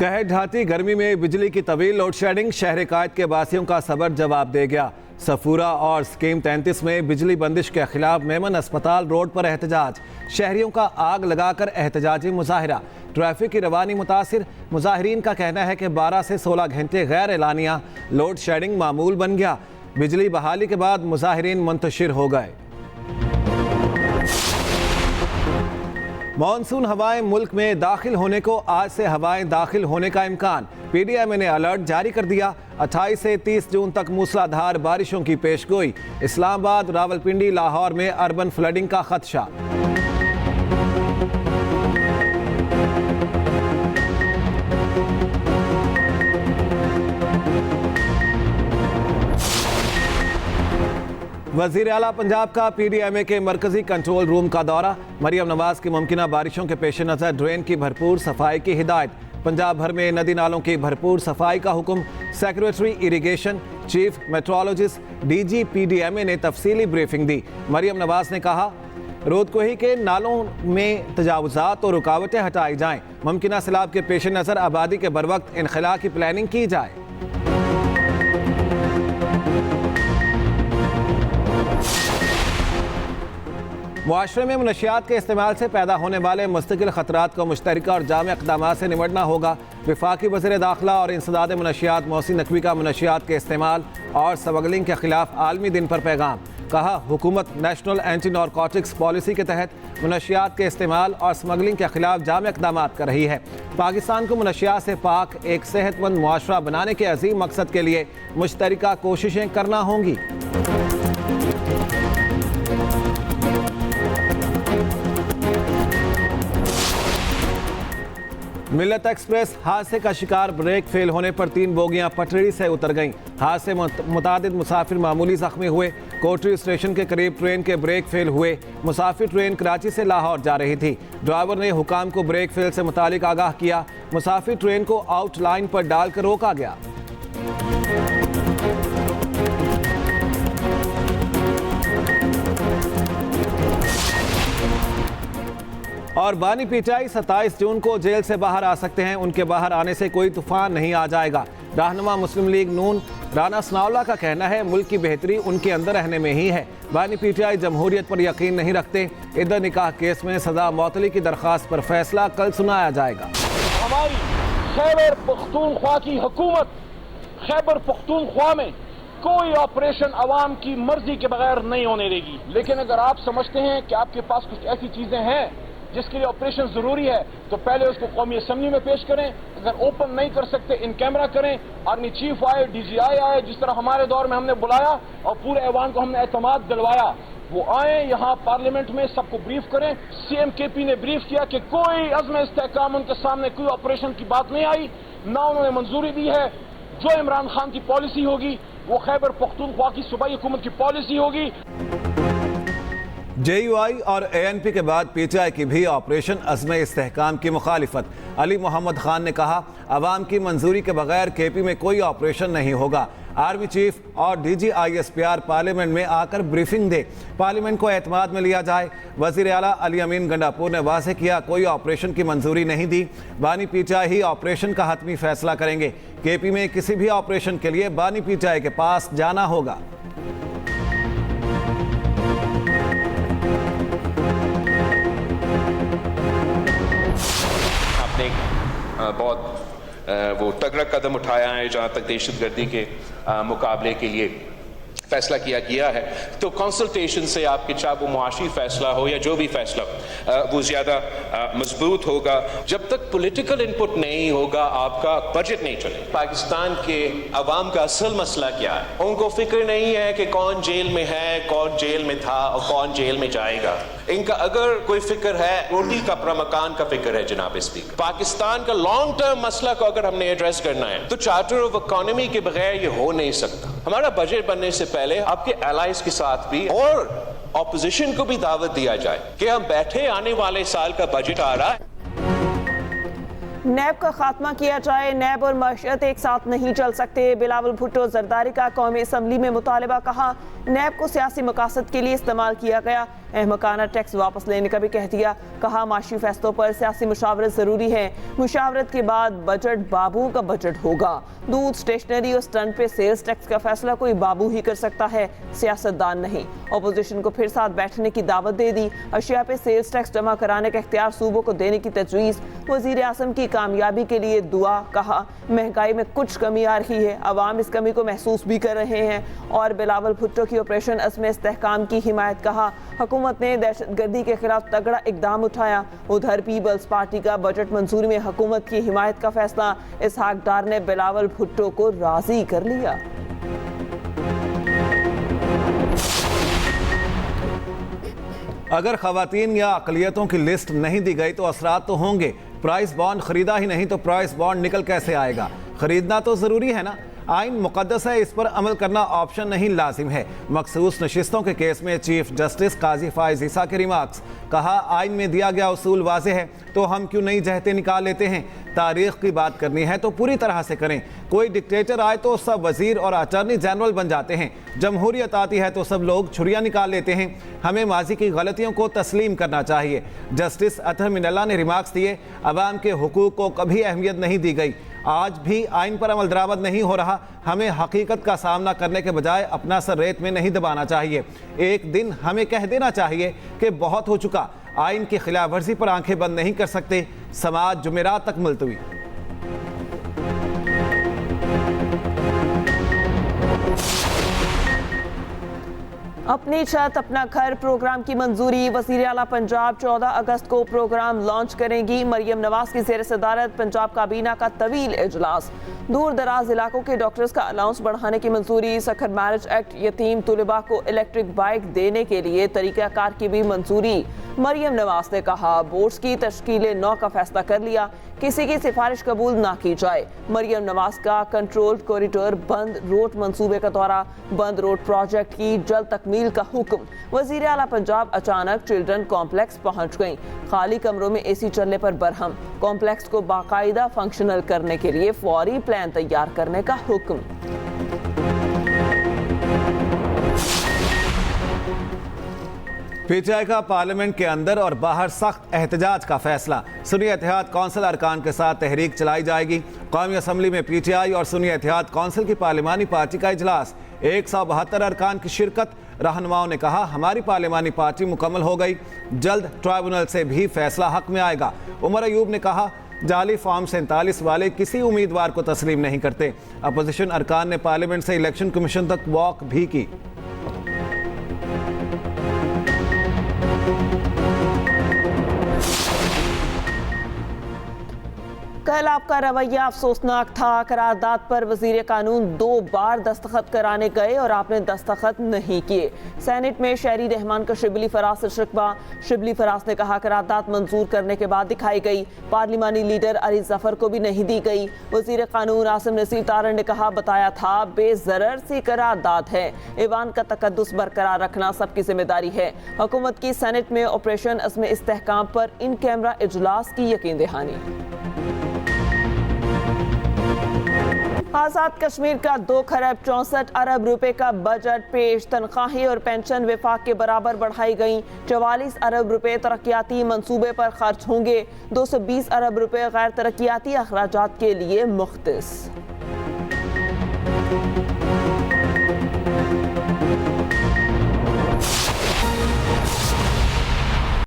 कहर ढाती गर्मी में बिजली की तवील लोड शेडिंग शहर कायद के बासियों का सबर जवाब दे गया। सफूरा और स्कीम 33 में बिजली बंदिश के खिलाफ मेमन अस्पताल रोड पर एहतजाज, शहरियों का आग लगाकर एहतजाजी मुजाहिरा। ट्रैफिक की रवानी मुतासिर, मुजाहिरीन का कहना है कि 12 से 16 घंटे गैर एलानिया लोड शेडिंग मामूल बन गया। बिजली बहाली के बाद मुजाहिरीन मुंतशिर हो गए। मॉनसून हवाएं मुल्क में दाखिल होने को आज से हवाएं दाखिल होने का इम्कान। पीडीएमए ने अलर्ट जारी कर दिया। 28 से 30 जून तक मूसलाधार बारिशों की पेशगोई। इस्लामाबाद, रावलपिंडी, लाहौर में अर्बन फ्लडिंग का खदशा। वज़ीर आला पंजाब का पीडीएमए के मरकजी कंट्रोल रूम का दौरा। मरियम नवाज की मुमकिना बारिशों के पेश नज़र ड्रेन की भरपूर सफाई की हिदायत। पंजाब भर में नदी नालों की भरपूर सफाई का हुक्म। Secretary irrigation, chief metrologist, DG PDMA ने तफसीली ब्रीफिंग दी। मरियम नवाज ने कहा, रोदकोही के नालों में तजावुजात और रुकावटें हटाई जाएं। मुमकिना सैलाब के पेश नज़र आबादी के बरवक्त इनखला की प्लानिंग की जाए। मुआशरे में मनशियात के इस्तेमाल से पैदा होने वाले मुस्तकिल खतरात को मुश्तरका और जामे इक़दामात से निमटना होगा। वफाकी वज़ीर दाखिला और इंसदाद मनशियात मोहसिन नकवी का मनशियात के इस्तेमाल और स्मगलिंग के खिलाफ आलमी दिन पर पैगाम। कहा, हुकूमत नेशनल एंटी नारकोटिक्स पॉलिसी के तहत मनशियात के इस्तेमाल और स्मगलिंग के खिलाफ जामे इक़दामात कर रही है। पाकिस्तान को मनशियात से पाक एक सेहतमंद मुआशरा बनाने के अजीम मकसद के लिए मुश्तरका कोशिशें करना होंगी। मिल्लत एक्सप्रेस हादसे का शिकार, ब्रेक फेल होने पर 3 बोगियां पटरी से उतर गईं। हादसे मुतादिद मुसाफिर मामूली जख्मी हुए। कोटरी स्टेशन के करीब ट्रेन के ब्रेक फेल हुए। मुसाफिर ट्रेन कराची से लाहौर जा रही थी। ड्राइवर ने हुकाम को ब्रेक फेल से मुतालिक आगाह किया। मुसाफिर ट्रेन को आउट लाइन पर डालकर रोका गया। और बानी पीटाई 27 जून को जेल से बाहर आ सकते हैं। उनके बाहर आने से कोई तूफान नहीं आ जाएगा। रहनुमा मुस्लिम लीग नून राना सनाउल्लाह का कहना है, मुल्क की बेहतरी उनके अंदर रहने में ही है। बानी पीटाई जमहूरियत पर यकीन नहीं रखते। इधर निकाह केस में सजा मौतली की दरख्वास्त पर फैसला कल सुनाया जाएगा। हमारी खैबर पख्तूनख्वा की हुकूमत खैबर पख्तूनख्वा में कोई ऑपरेशन अवाम की मर्जी के बगैर नहीं होने देगी। लेकिन अगर आप समझते हैं कि आपके पास कुछ ऐसी चीजें हैं जिसके लिए ऑपरेशन जरूरी है, तो पहले उसको कौमी असम्बली में पेश करें। अगर ओपन नहीं कर सकते, इन कैमरा करें। आर्मी चीफ आए, डीजीआई आए, जिस तरह हमारे दौर में हमने बुलाया और पूरे ऐवान को हमने एतमाद दिलवाया, वो आए यहाँ पार्लियामेंट में, सबको ब्रीफ करें। सीएम केपी ने ब्रीफ किया कि कोई अज़्म इस्तेहकाम उनके सामने कोई ऑपरेशन की बात नहीं आई, ना उन्होंने मंजूरी दी है। जो इमरान खान की पॉलिसी होगी वो खैबर पख्तूनख्वा की सूबाई हुकूमत की पॉलिसी होगी। JUI और ANP के बाद PTI की भी ऑपरेशन अज़्म इस्तेहकाम की मुखालिफत। अली मोहम्मद खान ने कहा, अवाम की मंजूरी के बगैर KP में कोई ऑपरेशन नहीं होगा। आर्मी चीफ और DG ISPR पार्लियामेंट में आकर ब्रीफिंग दे, पार्लियामेंट को एतमाद में लिया जाए। वज़ीर आला अली अमीन गंडापुर ने वाज़ेह किया, कोई ऑपरेशन की मंजूरी नहीं दी। बानी PTI ही ऑपरेशन का हतमी फैसला करेंगे। KP में किसी भी ऑपरेशन के लिए बानी PTI के पास जाना होगा। बहुत वो तगड़ा कदम उठाया है जहाँ तक दहशतगर्दी के मुकाबले के लिए फैसला किया गया है। तो कंसल्टेशन से आपके चाहे वो मुआशी फैसला हो या जो भी फैसला वो ज़्यादा मजबूत होगा। जब तक पॉलिटिकल इनपुट नहीं होगा आपका बजट नहीं चलेगा। पाकिस्तान के अवाम का असल मसला क्या है? उनको फिक्र नहीं है कि कौन जेल में है, कौन जेल में था और कौन जेल में जाएगा। इनका अगर कोई फिक्र है, रोटी कपड़ा मकान का फिक्र है। जनाब स्पीकर, पाकिस्तान का लॉन्ग टर्म मसला को अगर हमने एड्रेस करना है तो चार्टर ऑफ इकोनॉमी के बगैर ये हो नहीं सकता। हमारा बजट बनने से पहले आपके एलाइज के साथ भी और ऑपोजिशन को भी दावत दिया जाए कि हम बैठे, आने वाले साल का बजट आ रहा है। नैब का खात्मा किया जाए, नैब और मईशत एक साथ नहीं चल सकते। बिलावल भुट्टो जरदारी का कौमी असम्बली में मुतालबा। कहा नैब को सियासी मकासद के लिए इस्तेमाल किया गया, अहमकाना टैक्स वापस लेने का भी कह दिया। कहा माशी फैसलों पर सियासी मुशावरत ज़रूरी है, मुशावरत के बाद बजट बाबू का बजट होगा। दूध, स्टेशनरी और स्टंट पे सेल्स टैक्स का फैसला कोई बाबू ही कर सकता है, सियासतदान नहीं। अपोजिशन को फिर साथ बैठने की दावत दे दी। अशिया पे सेल्स टैक्स जमा कराने का इख्तियार सूबों को देने की तजवीज़। वज़ीर आज़म की कामयाबी के लिए दुआ। कहा महंगाई में कुछ कमी आ रही है, अवाम इस कमी को महसूस भी कर रहे हैं। और बिलावल भुट्टो की ऑपरेशन अज़्म इस्तेहकाम की हिमायत। कहा हुकूमत ने दहशतगर्दी के खिलाफ तगड़ा इकदाम उठाया। उधर पीपल्स पार्टी का बजट मंजूरी में हुकूमत की हिमायत का फैसला। इसहाक डार ने बिलावल भुट्टो को राजी कर लिया। अगर खवातीन या अक़लियतों की लिस्ट नहीं दी गई तो असरात तो होंगे। प्राइस बॉन्ड खरीदा ही नहीं तो प्राइस बॉन्ड निकल कैसे आएगा? खरीदना तो ज़रूरी है ना। आइन मुक़द्दस है, इस पर अमल करना ऑप्शन नहीं, लाजिम है। मखसूस नशिस्तों के केस में चीफ जस्टिस काजी फाइज ईसा के रिमार्क्स। कहा आइन में दिया गया उसूल वाज़ेह है तो हम क्यों नई जहतें निकाल लेते हैं? तारीख की बात करनी है तो पूरी तरह से करें। कोई डिक्टेटर आए तो सब वजीर और अटॉर्नी जनरल बन जाते हैं। जमहूरियत आती है तो सब लोग छुरियाँ निकाल लेते हैं। हमें माजी की गलतियों को तस्लीम करना चाहिए। जस्टिस अतहर मिनल्ला ने रिमार्क्स दिए, अवाम के हुकूक को कभी अहमियत नहीं दी गई। आज भी आइन पर अमल दरामद नहीं हो रहा। हमें हकीकत का सामना करने के बजाय अपना सर रेत में नहीं दबाना चाहिए। एक दिन हमें कह देना चाहिए कि बहुत हो चुका, आइन की खिलाफ वर्जी पर आंखें बंद नहीं कर सकते। समाज जुमेरात तक मुलतवी। अपनी छत अपना घर प्रोग्राम की मंजूरी। वज़ीर आला पंजाब 14 अगस्त को प्रोग्राम लॉन्च करेंगी। मरियम नवाज की ज़ेर सदारत पंजाब काबीना का तवील इजलास। दूर दराज इलाकों के डॉक्टर्स का अलाउंस बढ़ाने की मंजूरी। सखर मैरिज एक्ट, यतीम तुलबा को इलेक्ट्रिक बाइक देने के लिए तरीक़ाकार की भी मंजूरी। मरियम नवाज ने कहा बोर्ड्स की तश्कील 9 का फैसला कर लिया, किसी की सिफारिश कबूल ना की जाए। मरियम नवाज का कंट्रोल्ड कॉरिडोर बंद रोड मंसूबे का दौरा। बंद रोड प्रोजेक्ट की जल्द तकमील का हुक्म। वज़ीर आला पंजाब अचानक चिल्ड्रन कॉम्प्लेक्स पहुंच गई। खाली कमरों में एसी चलने पर बरहम। कॉम्प्लेक्स को बाकायदा फंक्शनल करने के लिए फौरी प्लान तैयार करने का हुक्म। पीटीआई का पार्लियामेंट के अंदर और बाहर सख्त एहतजाज का फैसला। सुन्नी इत्तेहाद कौंसिल अरकान के साथ तहरीक चलाई जाएगी। कौमी असम्बली में पीटीआई और सुन्नी इत्तेहाद कौंसिल की पार्लिमानी पार्टी का इजलास। 172 अरकान की शिरकत। रहनुमाओं ने कहा हमारी पार्लिमानी पार्टी मुकम्मल हो गई, जल्द ट्राइब्यूनल से भी फैसला हक में आएगा। उमर अयूब ने कहा जाली फॉर्म 47 वाले किसी उम्मीदवार को तस्लीम नहीं करते। अपोजिशन अरकान ने पार्लियामेंट से इलेक्शन कमीशन तक वॉक भी की। कल आपका रवैया अफसोसनाक था। करारदाद पर वजीर कानून 2 बार दस्तखत कराने गए और आपने दस्तखत नहीं किए। सेनेट में शहरी रहमान का शिबली फराज से शिकवा। शिबली फराज ने कहा करारदाद मंजूर करने के बाद दिखाई गई, पार्लिमानी लीडर अली जफर को भी नहीं दी गई। वजीर कानून आसिम नसीर तारड़ ने कहा बताया था बेजरर सी करारदाद है। ईवान का तकद्दुस बरकरार रखना सबकी जिम्मेदारी है। हुकूमत की सेनेट में ऑपरेशन अज़्म इस्तेहकाम पर इन कैमरा इजलास की यकीन दहानी। आज़ाद कश्मीर का 2 खरब 64 अरब रुपए का बजट पेश। तनख्वाही और पेंशन विफाक के बराबर बढ़ाई गई। 44 अरब रुपए तरक्याती मंसूबे पर खर्च होंगे। 220 अरब रुपए गैर तरक्याती अखराजात के लिए मुख्तस।